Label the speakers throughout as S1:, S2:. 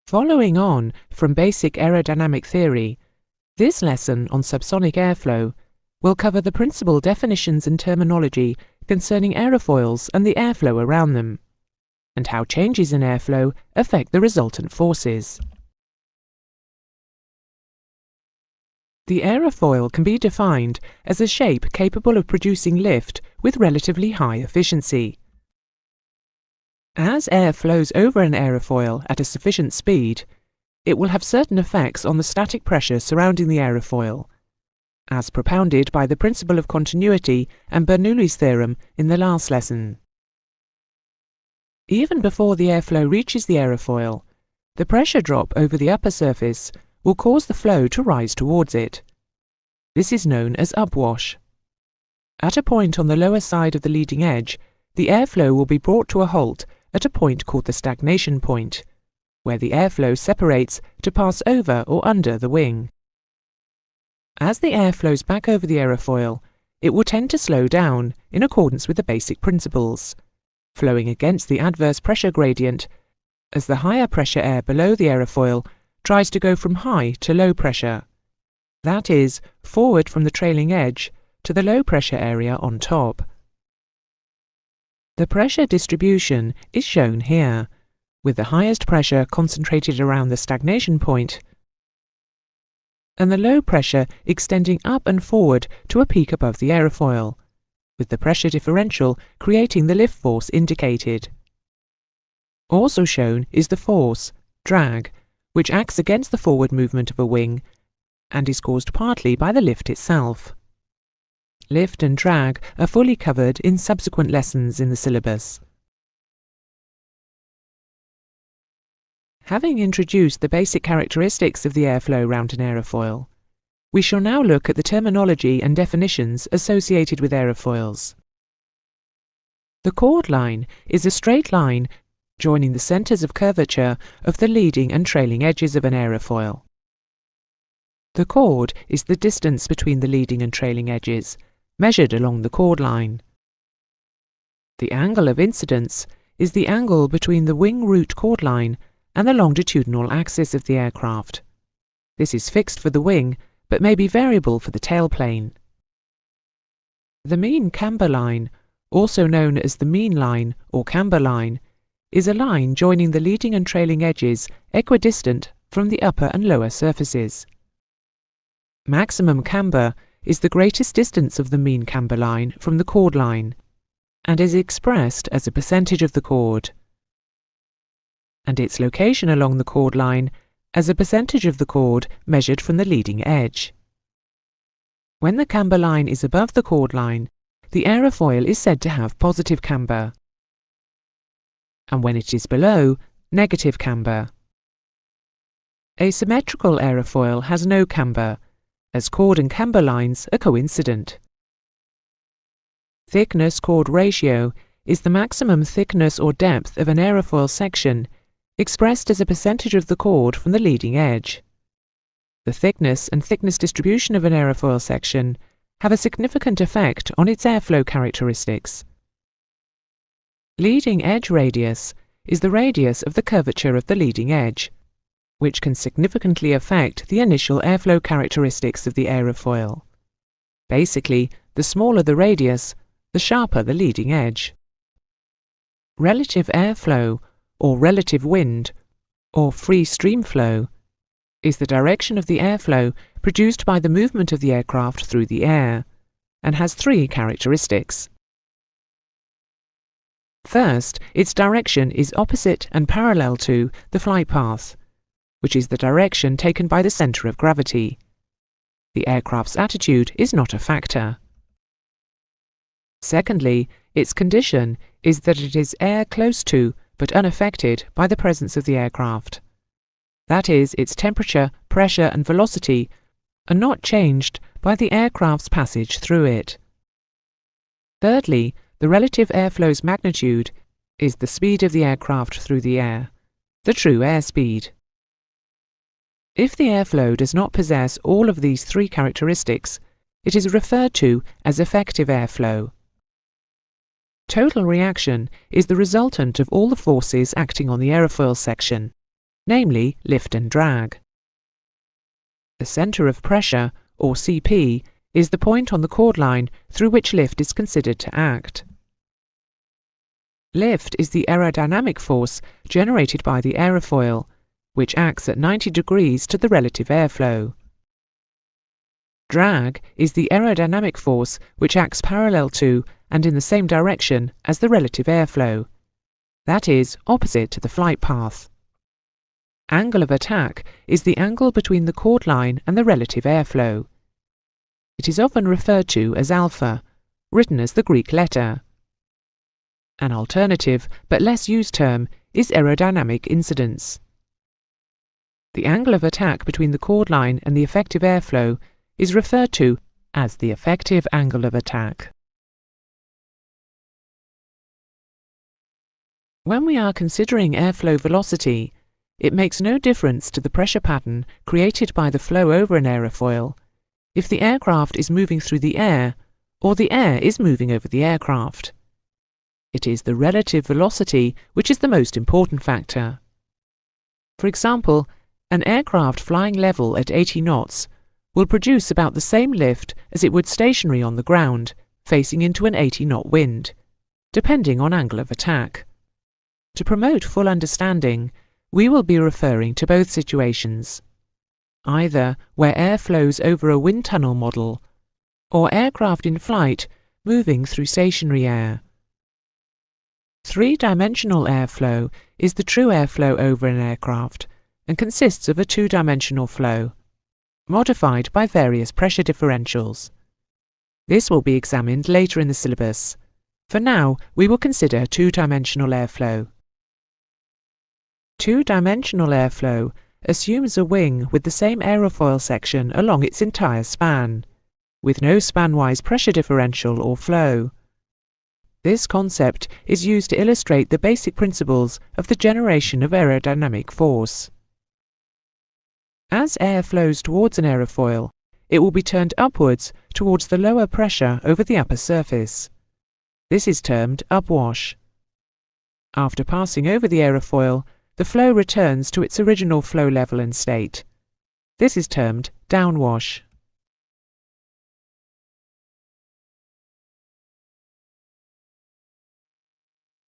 S1: Following on from basic aerodynamic theory, this lesson on subsonic airflow will cover the principal definitions and terminology concerning aerofoils and the airflow around them, and how changes in airflow affect the resultant forces. The aerofoil can be defined as a shape capable of producing lift with relatively high efficiency. As air flows over an aerofoil at a sufficient speed, it will have certain effects on the static pressure surrounding the aerofoil, as propounded by the principle of continuity and Bernoulli's theorem in the last lesson. Even before the airflow reaches the aerofoil, the pressure drop over the upper surface will cause the flow to rise towards it. This is known as upwash. At a point on the lower side of the leading edge, the airflow will be brought to a halt at a point called the stagnation point, where the airflow separates to pass over or under the wing. As the air flows back over the aerofoil, it will tend to slow down in accordance with the basic principles, flowing against the adverse pressure gradient as the higher pressure air below the aerofoil tries to go from high to low pressure, that is, forward from the trailing edge to the low pressure area on top. The pressure distribution is shown here, with the highest pressure concentrated around the stagnation point and the low pressure extending up and forward to a peak above the aerofoil, with the pressure differential creating the lift force indicated. Also shown is the force, drag, which acts against the forward movement of a wing and is caused partly by the lift itself. Lift and drag are fully covered in subsequent lessons in the syllabus. Having introduced the basic characteristics of the airflow around an aerofoil, we shall now look at the terminology and definitions associated with aerofoils. The chord line is a straight line joining the centres of curvature of the leading and trailing edges of an aerofoil. The chord is the distance between the leading and trailing edges, measured along the chord line. The angle of incidence is the angle between the wing root chord line and the longitudinal axis of the aircraft. This is fixed for the wing, but may be variable for the tailplane. The mean camber line, also known as the mean line or camber line, is a line joining the leading and trailing edges equidistant from the upper and lower surfaces. Maximum camber is the greatest distance of the mean camber line from the chord line, and is expressed as a percentage of the chord, and its location along the chord line as a percentage of the chord measured from the leading edge. When the camber line is above the chord line, the aerofoil is said to have positive camber, and when it is below, negative camber. A symmetrical aerofoil has no camber, as chord and camber lines are coincident. Thickness-chord ratio is the maximum thickness or depth of an aerofoil section, expressed as a percentage of the chord from the leading edge. The thickness and thickness distribution of an aerofoil section have a significant effect on its airflow characteristics. Leading edge radius is the radius of the curvature of the leading edge, which can significantly affect the initial airflow characteristics of the aerofoil. Basically, the smaller the radius, the sharper the leading edge. Relative airflow, or relative wind, or free stream flow, is the direction of the airflow produced by the movement of the aircraft through the air, and has three characteristics. First, its direction is opposite and parallel to the flight path, which is the direction taken by the centre of gravity. The aircraft's attitude is not a factor. Secondly, its condition is that it is air close to but unaffected by the presence of the aircraft. That is, its temperature, pressure and velocity are not changed by the aircraft's passage through it. Thirdly, the relative airflow's magnitude is the speed of the aircraft through the air, the true airspeed. If the airflow does not possess all of these three characteristics, it is referred to as effective airflow. Total reaction is the resultant of all the forces acting on the aerofoil section, namely lift and drag. The centre of pressure, or CP, is the point on the chord line through which lift is considered to act. Lift is the aerodynamic force generated by the aerofoil, which acts at 90 degrees to the relative airflow. Drag is the aerodynamic force which acts parallel to and in the same direction as the relative airflow, that is, opposite to the flight path. Angle of attack is the angle between the chord line and the relative airflow. It is often referred to as alpha, written as the Greek letter. An alternative, but less used term, is aerodynamic incidence. The angle of attack between the chord line and the effective airflow is referred to as the effective angle of attack. When we are considering airflow velocity, it makes no difference to the pressure pattern created by the flow over an aerofoil if the aircraft is moving through the air or the air is moving over the aircraft. It is the relative velocity which is the most important factor. For example, an aircraft flying level at 80 knots will produce about the same lift as it would stationary on the ground, facing into an 80-knot wind, depending on angle of attack. To promote full understanding, we will be referring to both situations, either where air flows over a wind tunnel model, or aircraft in flight moving through stationary air. Three-dimensional airflow is the true airflow over an aircraft and consists of a two-dimensional flow, modified by various pressure differentials. This will be examined later in the syllabus. For now, we will consider two-dimensional airflow. Two-dimensional airflow assumes a wing with the same aerofoil section along its entire span, with no span-wise pressure differential or flow. This concept is used to illustrate the basic principles of the generation of aerodynamic force. As air flows towards an aerofoil, it will be turned upwards towards the lower pressure over the upper surface. This is termed upwash. After passing over the aerofoil, the flow returns to its original flow level and state. This is termed downwash.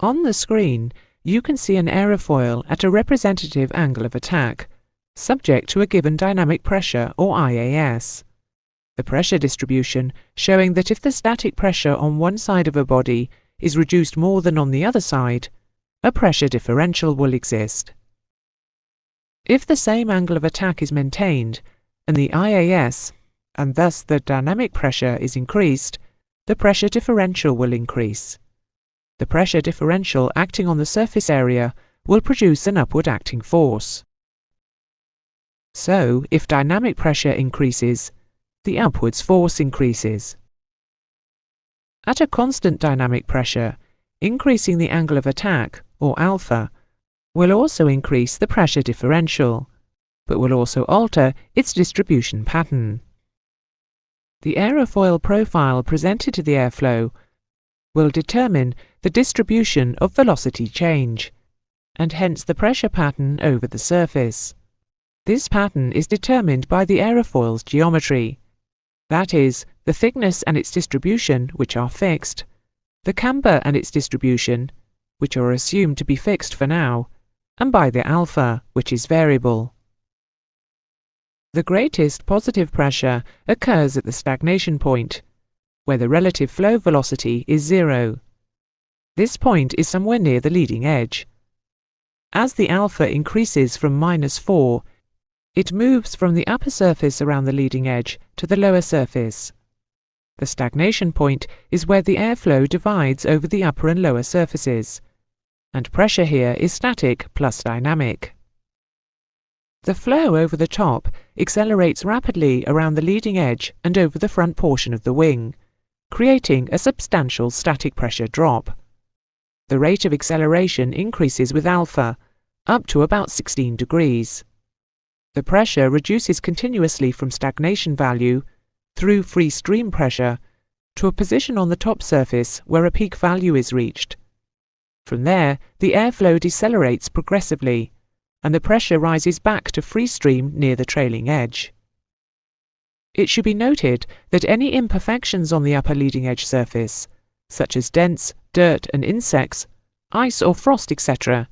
S1: On the screen, you can see an aerofoil at a representative angle of attack, subject to a given dynamic pressure or IAS. The pressure distribution showing that if the static pressure on one side of a body is reduced more than on the other side, a pressure differential will exist. If the same angle of attack is maintained, and the IAS, and thus the dynamic pressure, is increased, the pressure differential will increase. The pressure differential acting on the surface area will produce an upward acting force. So, if dynamic pressure increases, the upwards force increases. At a constant dynamic pressure, increasing the angle of attack, or alpha, will also increase the pressure differential, but will also alter its distribution pattern. The aerofoil profile presented to the airflow will determine the distribution of velocity change, and hence the pressure pattern over the surface. This pattern is determined by the aerofoil's geometry, that is, the thickness and its distribution, which are fixed, the camber and its distribution, which are assumed to be fixed for now, and by the alpha, which is variable. The greatest positive pressure occurs at the stagnation point, where the relative flow velocity is 0. This point is somewhere near the leading edge. As the alpha increases from -4, it moves from the upper surface around the leading edge to the lower surface. The stagnation point is where the airflow divides over the upper and lower surfaces, and pressure here is static plus dynamic. The flow over the top accelerates rapidly around the leading edge and over the front portion of the wing, creating a substantial static pressure drop. The rate of acceleration increases with alpha, up to about 16 degrees. The pressure reduces continuously from stagnation value, through free stream pressure, to a position on the top surface where a peak value is reached. From there, the airflow decelerates progressively, and the pressure rises back to free stream near the trailing edge. It should be noted that any imperfections on the upper leading edge surface, such as dents, dirt and insects, ice or frost, etc.,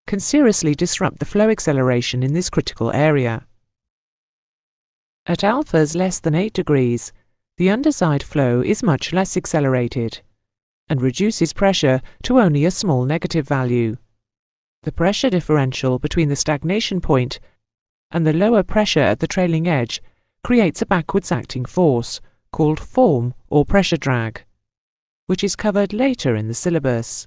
S1: can seriously disrupt the flow acceleration in this critical area. At alphas less than 8 degrees, the underside flow is much less accelerated and reduces pressure to only a small negative value. The pressure differential between the stagnation point and the lower pressure at the trailing edge creates a backwards acting force called form or pressure drag, which is covered later in the syllabus.